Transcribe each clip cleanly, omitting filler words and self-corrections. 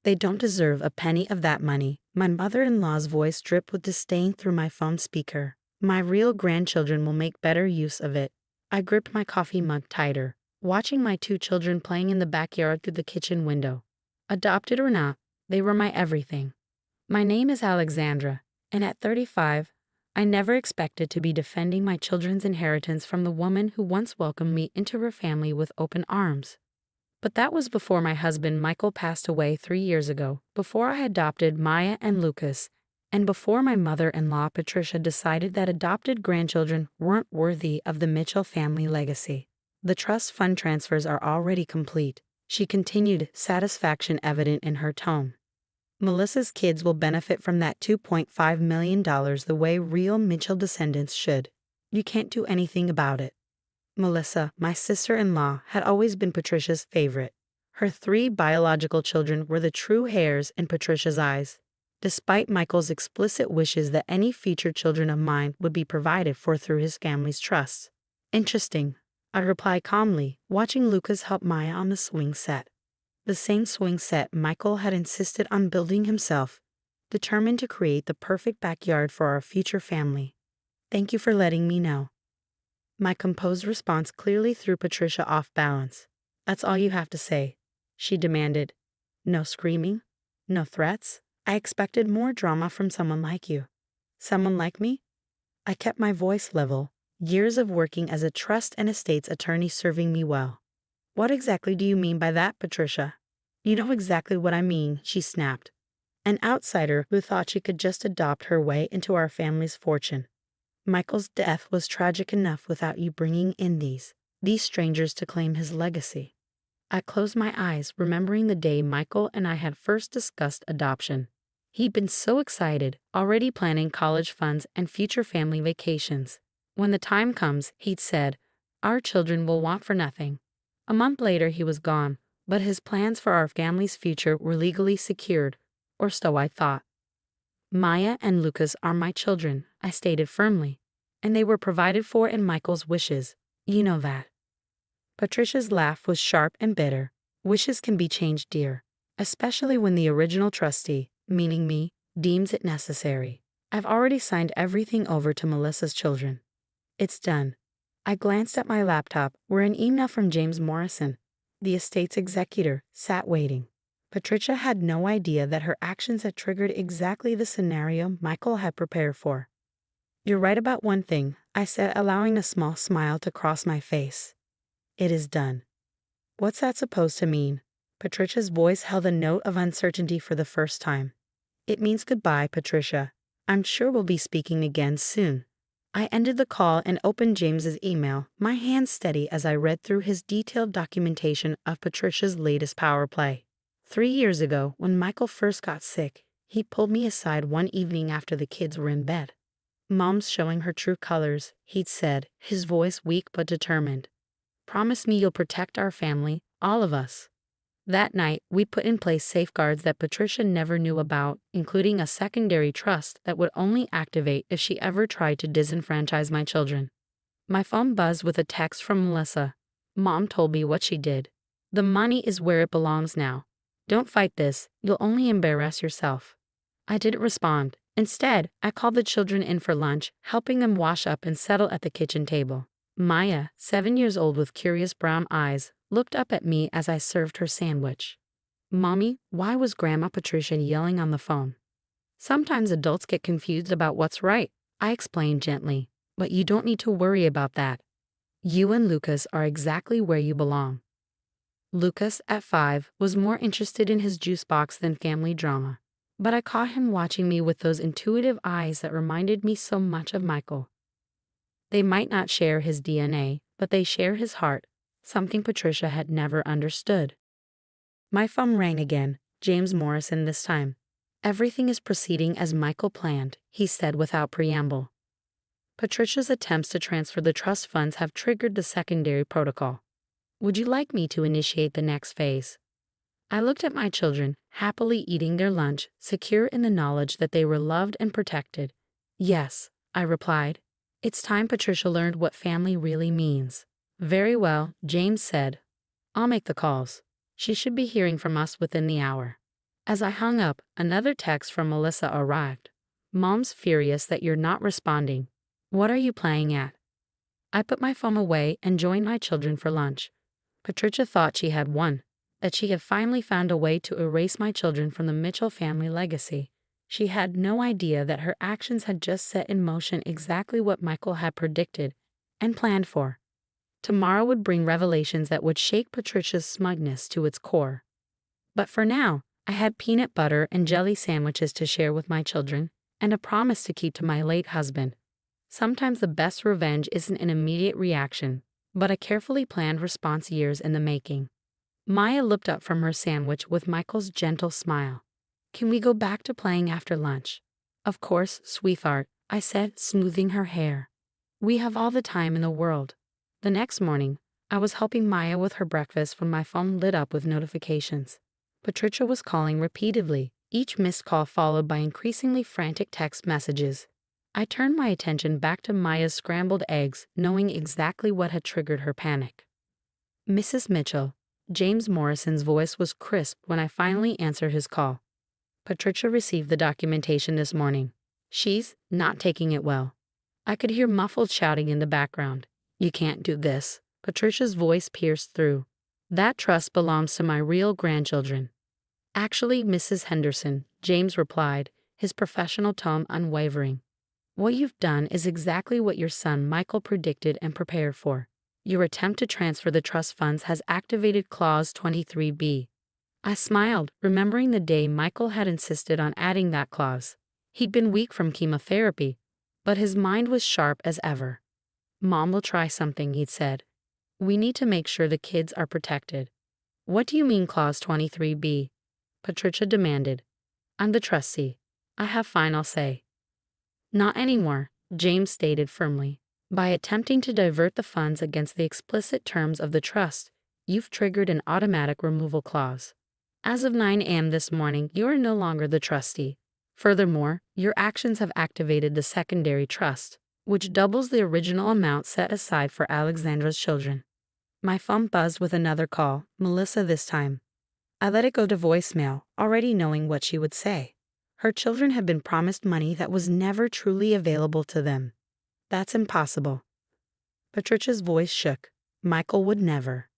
They don't deserve a penny of that money. My mother-in-law's voice dripped with disdain through my phone speaker. My real grandchildren will make better use of it. I gripped my coffee mug tighter, watching my 2 children playing in the backyard through the kitchen window. Adopted or not, they were my everything. My name is Alexandra, and at 35, I never expected to be defending my children's inheritance from the woman who once welcomed me into her family with open arms. But that was before my husband Michael passed away 3 years ago, before I adopted Maya and Lucas, and before my mother-in-law Patricia decided that adopted grandchildren weren't worthy of the Mitchell family legacy. The trust fund transfers are already complete, she continued, satisfaction evident in her tone. Melissa's kids will benefit from that $2.5 million the way real Mitchell descendants should. You can't do anything about it. Melissa, my sister-in-law, had always been Patricia's favorite. Her 3 biological children were the true heirs in Patricia's eyes, despite Michael's explicit wishes that any future children of mine would be provided for through his family's trusts. Interesting, I replied calmly, watching Lucas help Maya on the swing set. The same swing set Michael had insisted on building himself, determined to create the perfect backyard for our future family. Thank you for letting me know. My composed response clearly threw Patricia off balance. That's all you have to say, she demanded. No screaming? No threats? I expected more drama from someone like you. Someone like me? I kept my voice level, years of working as a trust and estates attorney serving me well. What exactly do you mean by that, Patricia? You know exactly what I mean, she snapped. An outsider who thought she could just adopt her way into our family's fortune. Michael's death was tragic enough without you bringing in these strangers to claim his legacy. I closed my eyes, remembering the day Michael and I had first discussed adoption. He'd been so excited, already planning college funds and future family vacations. When the time comes, he'd said, our children will want for nothing. A month later he was gone, but his plans for our family's future were legally secured, or so I thought. Maya and Lucas are my children, I stated firmly, and they were provided for in Michael's wishes. You know that. Patricia's laugh was sharp and bitter. Wishes can be changed, dear, especially when the original trustee, meaning me, deems it necessary. I've already signed everything over to Melissa's children. It's done. I glanced at my laptop where an email from James Morrison, the estate's executor, sat waiting. Patricia had no idea that her actions had triggered exactly the scenario Michael had prepared for. You're right about one thing, I said, allowing a small smile to cross my face. It is done. What's that supposed to mean? Patricia's voice held a note of uncertainty for the first time. It means goodbye, Patricia. I'm sure we'll be speaking again soon. I ended the call and opened James's email, my hands steady as I read through his detailed documentation of Patricia's latest power play. 3 years ago, when Michael first got sick, he pulled me aside one evening after the kids were in bed. Mom's showing her true colors, he'd said, his voice weak but determined. Promise me you'll protect our family, all of us. That night, we put in place safeguards that Patricia never knew about, including a secondary trust that would only activate if she ever tried to disenfranchise my children. My phone buzzed with a text from Melissa. Mom told me what she did. The money is where it belongs now. Don't fight this, you'll only embarrass yourself. I didn't respond. Instead, I called the children in for lunch, helping them wash up and settle at the kitchen table. Maya, 7 years old with curious brown eyes, looked up at me as I served her sandwich. Mommy, why was Grandma Patricia yelling on the phone? Sometimes adults get confused about what's right, I explained gently, but you don't need to worry about that. You and Lucas are exactly where you belong. Lucas, at 5, was more interested in his juice box than family drama, but I caught him watching me with those intuitive eyes that reminded me so much of Michael. They might not share his DNA, but they share his heart, something Patricia had never understood. My phone rang again, James Morrison this time. Everything is proceeding as Michael planned, he said without preamble. Patricia's attempts to transfer the trust funds have triggered the secondary protocol. Would you like me to initiate the next phase? I looked at my children, happily eating their lunch, secure in the knowledge that they were loved and protected. Yes, I replied. It's time Patricia learned what family really means. Very well, James said. I'll make the calls. She should be hearing from us within the hour. As I hung up, another text from Melissa arrived. Mom's furious that you're not responding. What are you playing at? I put my phone away and joined my children for lunch. Patricia thought she had won, that she had finally found a way to erase my children from the Mitchell family legacy. She had no idea that her actions had just set in motion exactly what Michael had predicted and planned for. Tomorrow would bring revelations that would shake Patricia's smugness to its core. But for now, I had peanut butter and jelly sandwiches to share with my children, and a promise to keep to my late husband. Sometimes the best revenge isn't an immediate reaction, but a carefully planned response years in the making. Maya looked up from her sandwich with Michael's gentle smile. Can we go back to playing after lunch? Of course, sweetheart, I said, smoothing her hair. We have all the time in the world. The next morning, I was helping Maya with her breakfast when my phone lit up with notifications. Patricia was calling repeatedly, each missed call followed by increasingly frantic text messages. I turned my attention back to Maya's scrambled eggs, knowing exactly what had triggered her panic. Mrs. Mitchell, James Morrison's voice was crisp when I finally answered his call. Patricia received the documentation this morning. She's not taking it well. I could hear muffled shouting in the background. You can't do this. Patricia's voice pierced through. That trust belongs to my real grandchildren. Actually, Mrs. Henderson, James replied, his professional tone unwavering. What you've done is exactly what your son Michael predicted and prepared for. Your attempt to transfer the trust funds has activated Clause 23B. I smiled, remembering the day Michael had insisted on adding that clause. He'd been weak from chemotherapy, but his mind was sharp as ever. Mom will try something, he'd said. We need to make sure the kids are protected. What do you mean Clause 23B? Patricia demanded. I'm the trustee. I have final say. Not anymore, James stated firmly. By attempting to divert the funds against the explicit terms of the trust, you've triggered an automatic removal clause. As of 9 a.m. this morning, you are no longer the trustee. Furthermore, your actions have activated the secondary trust, which doubles the original amount set aside for Alexandra's children. My phone buzzed with another call, Melissa this time. I let it go to voicemail, already knowing what she would say. Her children had been promised money that was never truly available to them. That's impossible. Patricia's voice shook. Michael would never.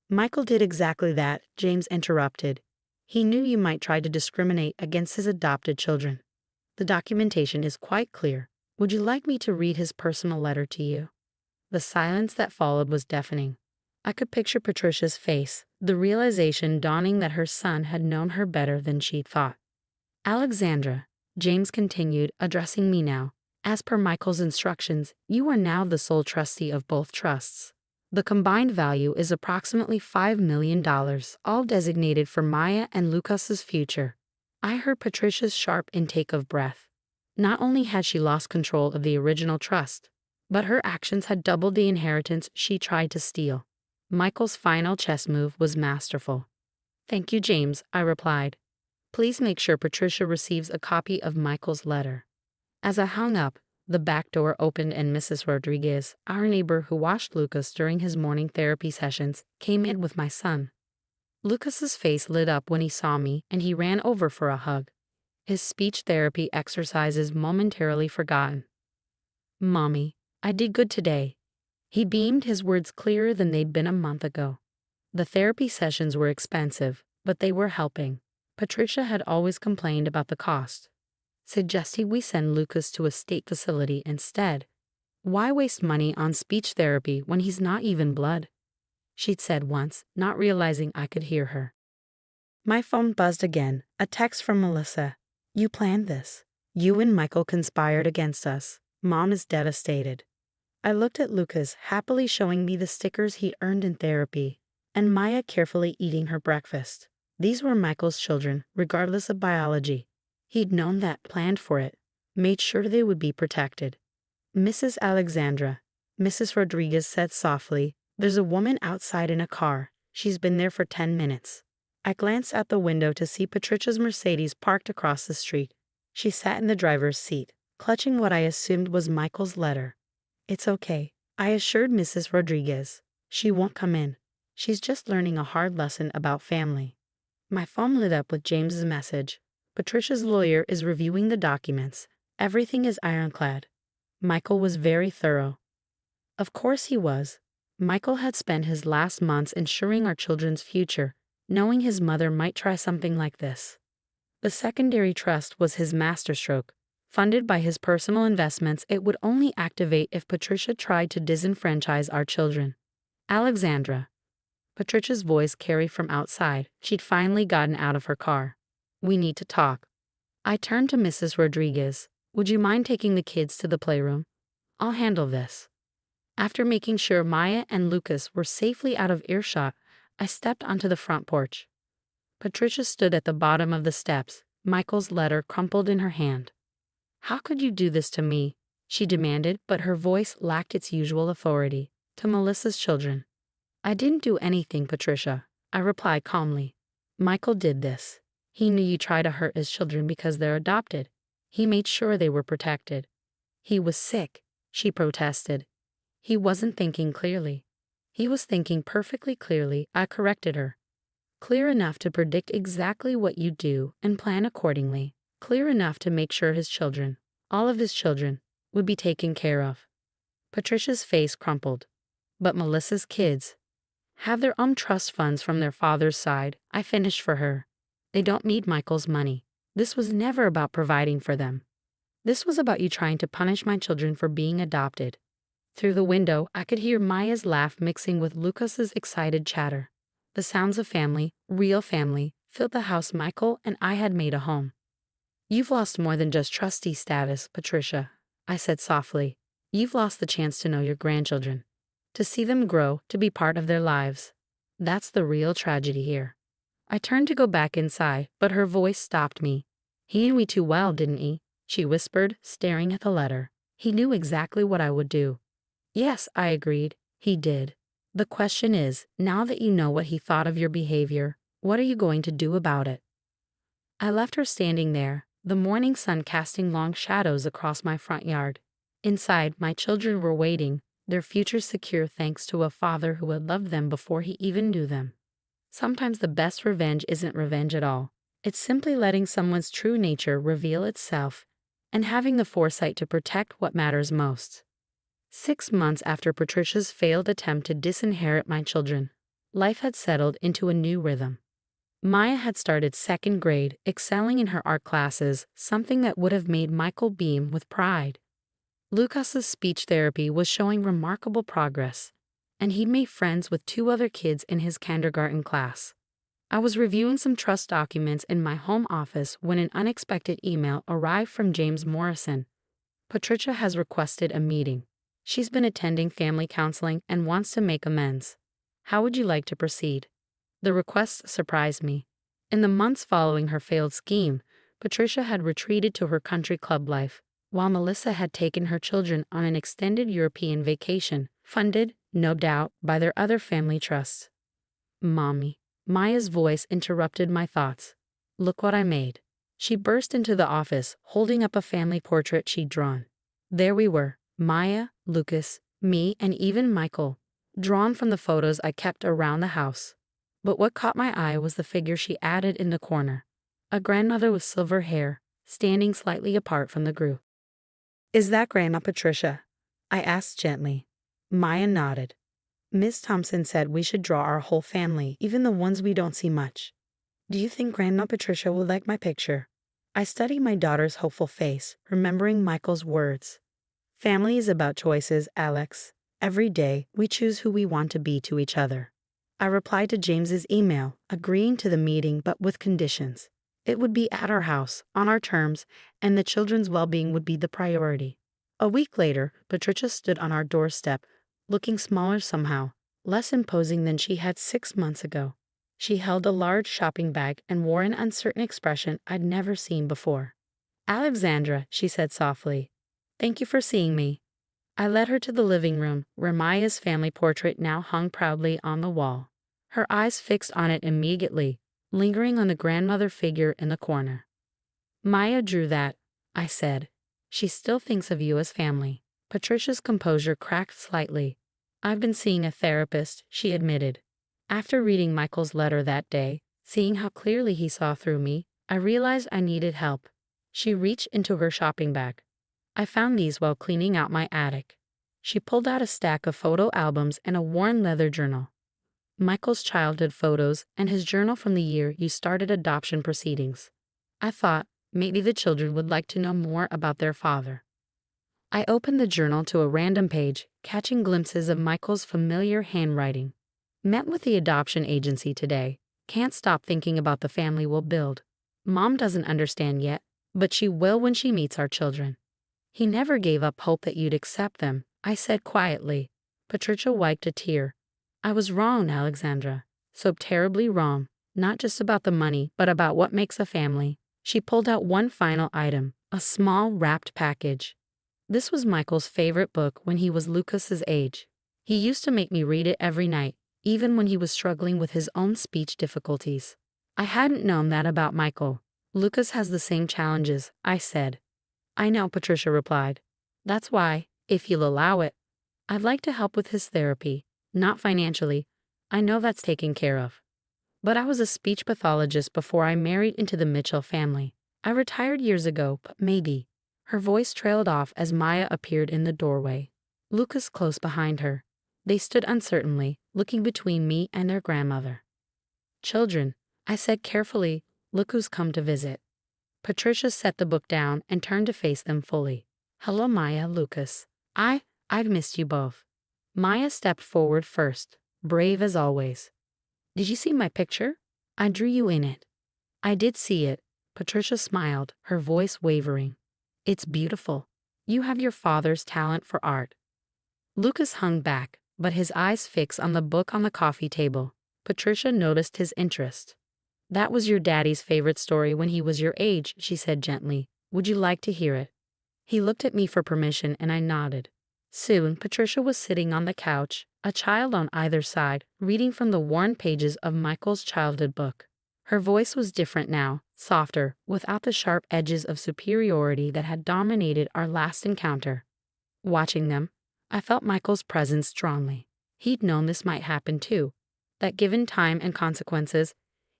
Michael did exactly that, James interrupted. He knew you might try to discriminate against his adopted children. The documentation is quite clear. Would you like me to read his personal letter to you? The silence that followed was deafening. I could picture Patricia's face, the realization dawning that her son had known her better than she'd thought. Alexandra, James continued, addressing me now. As per Michael's instructions, you are now the sole trustee of both trusts. The combined value is approximately $5 million, all designated for Maya and Lucas's future. I heard Patricia's sharp intake of breath. Not only had she lost control of the original trust, but her actions had doubled the inheritance she tried to steal. Michael's final chess move was masterful. Thank you, James, I replied. Please make sure Patricia receives a copy of Michael's letter. As I hung up, the back door opened and Mrs. Rodriguez, our neighbor who watched Lucas during his morning therapy sessions, came in with my son. Lucas's face lit up when he saw me and he ran over for a hug. His speech therapy exercises momentarily forgotten. Mommy, I did good today. He beamed, his words clearer than they'd been a month ago. The therapy sessions were expensive, but they were helping. Patricia had always complained about the cost, suggesting we send Lucas to a state facility instead. Why waste money on speech therapy when he's not even blood? She'd said once, not realizing I could hear her. My phone buzzed again, a text from Melissa. You planned this. You and Michael conspired against us. Mom is devastated. I looked at Lucas, happily showing me the stickers he'd earned in therapy, and Maya carefully eating her breakfast. These were Michael's children, regardless of biology. He'd known that, planned for it, made sure they would be protected. Mrs. Alexandra, Mrs. Rodriguez said softly, there's a woman outside in a car. She's been there for 10 minutes. I glanced out the window to see Patricia's Mercedes parked across the street. She sat in the driver's seat, clutching what I assumed was Michael's letter. It's okay, I assured Mrs. Rodriguez. She won't come in. She's just learning a hard lesson about family. My phone lit up with James's message. Patricia's lawyer is reviewing the documents. Everything is ironclad. Michael was very thorough. Of course he was. Michael had spent his last months ensuring our children's future, knowing his mother might try something like this. The secondary trust was his masterstroke. Funded by his personal investments, it would only activate if Patricia tried to disenfranchise our children. Alexandra. Patricia's voice carried from outside. She'd finally gotten out of her car. We need to talk. I turned to Mrs. Rodriguez. Would you mind taking the kids to the playroom? I'll handle this. After making sure Maya and Lucas were safely out of earshot, I stepped onto the front porch. Patricia stood at the bottom of the steps, Michael's letter crumpled in her hand. How could you do this to me? She demanded, but her voice lacked its usual authority. To Melissa's children. I didn't do anything, Patricia, I replied calmly. Michael did this. He knew you tried to hurt his children because they're adopted. He made sure they were protected. He was sick, she protested. He wasn't thinking clearly. He was thinking perfectly clearly, I corrected her. Clear enough to predict exactly what you do and plan accordingly. Clear enough to make sure his children, all of his children, would be taken care of. Patricia's face crumpled. But Melissa's kids have their own trust funds from their father's side, I finished for her. They don't need Michael's money. This was never about providing for them. This was about you trying to punish my children for being adopted. Through the window, I could hear Maya's laugh mixing with Lucas's excited chatter. The sounds of family, real family, filled the house Michael and I had made a home. You've lost more than just trustee status, Patricia, I said softly. You've lost the chance to know your grandchildren. To see them grow, to be part of their lives. That's the real tragedy here. I turned to go back inside, but her voice stopped me. He knew me too well, didn't he? She whispered, staring at the letter. He knew exactly what I would do. Yes, I agreed. He did. The question is, now that you know what he thought of your behavior, what are you going to do about it? I left her standing there, the morning sun casting long shadows across my front yard. Inside, my children were waiting, their future secure thanks to a father who had loved them before he even knew them. Sometimes the best revenge isn't revenge at all. It's simply letting someone's true nature reveal itself and having the foresight to protect what matters most. 6 months after Patricia's failed attempt to disinherit my children, life had settled into a new rhythm. Maya had started 2nd grade, excelling in her art classes, something that would have made Michael beam with pride. Lucas's speech therapy was showing remarkable progress, and he'd made friends with 2 other kids in his kindergarten class. I was reviewing some trust documents in my home office when an unexpected email arrived from James Morrison. Patricia has requested a meeting. She's been attending family counseling and wants to make amends. How would you like to proceed? The request surprised me. In the months following her failed scheme, Patricia had retreated to her country club life, while Melissa had taken her children on an extended European vacation, funded, no doubt, by their other family trusts. Mommy. Maya's voice interrupted my thoughts. Look what I made. She burst into the office, holding up a family portrait she'd drawn. There we were, Maya, Lucas, me, and even Michael, drawn from the photos I kept around the house. But what caught my eye was the figure she added in the corner. A grandmother with silver hair, standing slightly apart from the group. Is that Grandma Patricia? I asked gently. Maya nodded. Miss Thompson said we should draw our whole family, even the ones we don't see much. Do you think Grandma Patricia will like my picture? I studied my daughter's hopeful face, remembering Michael's words. Family is about choices, Alex. Every day, we choose who we want to be to each other. I replied to James's email, agreeing to the meeting but with conditions. It would be at our house, on our terms, and the children's well-being would be the priority. A week later, Patricia stood on our doorstep, looking smaller somehow, less imposing than she had 6 months ago. She held a large shopping bag and wore an uncertain expression I'd never seen before. Alexandra, she said softly, thank you for seeing me. I led her to the living room, where Maya's family portrait now hung proudly on the wall. Her eyes fixed on it immediately, lingering on the grandmother figure in the corner. Maya drew that, I said. She still thinks of you as family. Patricia's composure cracked slightly. I've been seeing a therapist, she admitted. After reading Michael's letter that day, Seeing how clearly he saw through me, I realized I needed help. She reached into her shopping bag. I found these while cleaning out my attic. She pulled out a stack of photo albums and a worn leather journal. Michael's childhood photos and his journal from the year you started adoption proceedings. I thought maybe the children would like to know more about their father. I opened the journal to a random page, catching glimpses of Michael's familiar handwriting. Met with the adoption agency today. Can't stop thinking about the family we'll build. Mom doesn't understand yet, but she will when she meets our children. He never gave up hope that you'd accept them, I said quietly. Patricia wiped a tear. I was wrong, Alexandra. So terribly wrong. Not just about the money, but about what makes a family. She pulled out one final item, a small wrapped package. This was Michael's favorite book when he was Lucas's age. He used to make me read it every night, even when he was struggling with his own speech difficulties. I hadn't known that about Michael. Lucas has the same challenges, I said. I know, Patricia replied. That's why, if you'll allow it, I'd like to help with his therapy, not financially. I know that's taken care of. But I was a speech pathologist before I married into the Mitchell family. I retired years ago, but maybe. Her voice trailed off as Maya appeared in the doorway. Lucas close behind her. They stood uncertainly, looking between me and their grandmother. Children, I said carefully, look who's come to visit. Patricia set the book down and turned to face them fully. Hello, Maya, Lucas. I've missed you both. Maya stepped forward first, brave as always. Did you see my picture? I drew you in it. I did see it. Patricia smiled, her voice wavering. It's beautiful. You have your father's talent for art. Lucas hung back, but his eyes fixed on the book on the coffee table. Patricia noticed his interest. That was your daddy's favorite story when he was your age, she said gently. Would you like to hear it? He looked at me for permission and I nodded. Soon, Patricia was sitting on the couch, a child on either side, reading from the worn pages of Michael's childhood book. Her voice was different now, softer, without the sharp edges of superiority that had dominated our last encounter. Watching them, I felt Michael's presence strongly. He'd known this might happen too, that given time and consequences,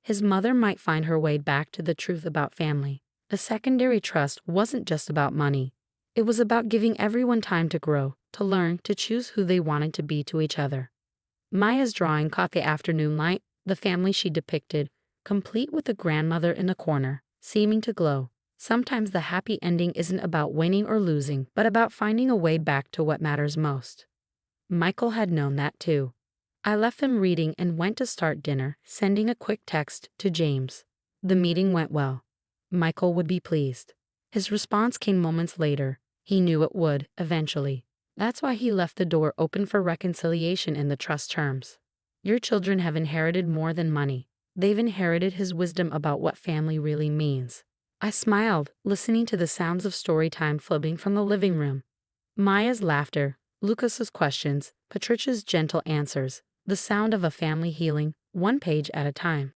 his mother might find her way back to the truth about family. A secondary trust wasn't just about money. It was about giving everyone time to grow, to learn, to choose who they wanted to be to each other. Maya's drawing caught the afternoon light, the family she depicted, complete with the grandmother in the corner, seeming to glow. Sometimes the happy ending isn't about winning or losing, but about finding a way back to what matters most. Michael had known that too. I left them reading and went to start dinner, sending a quick text to James. The meeting went well. Michael would be pleased. His response came moments later. He knew it would, eventually. That's why he left the door open for reconciliation in the trust terms. Your children have inherited more than money. They've inherited his wisdom about what family really means. I smiled, listening to the sounds of story time flowing from the living room. Maya's laughter, Lucas's questions, Patricia's gentle answers, the sound of a family healing, one page at a time.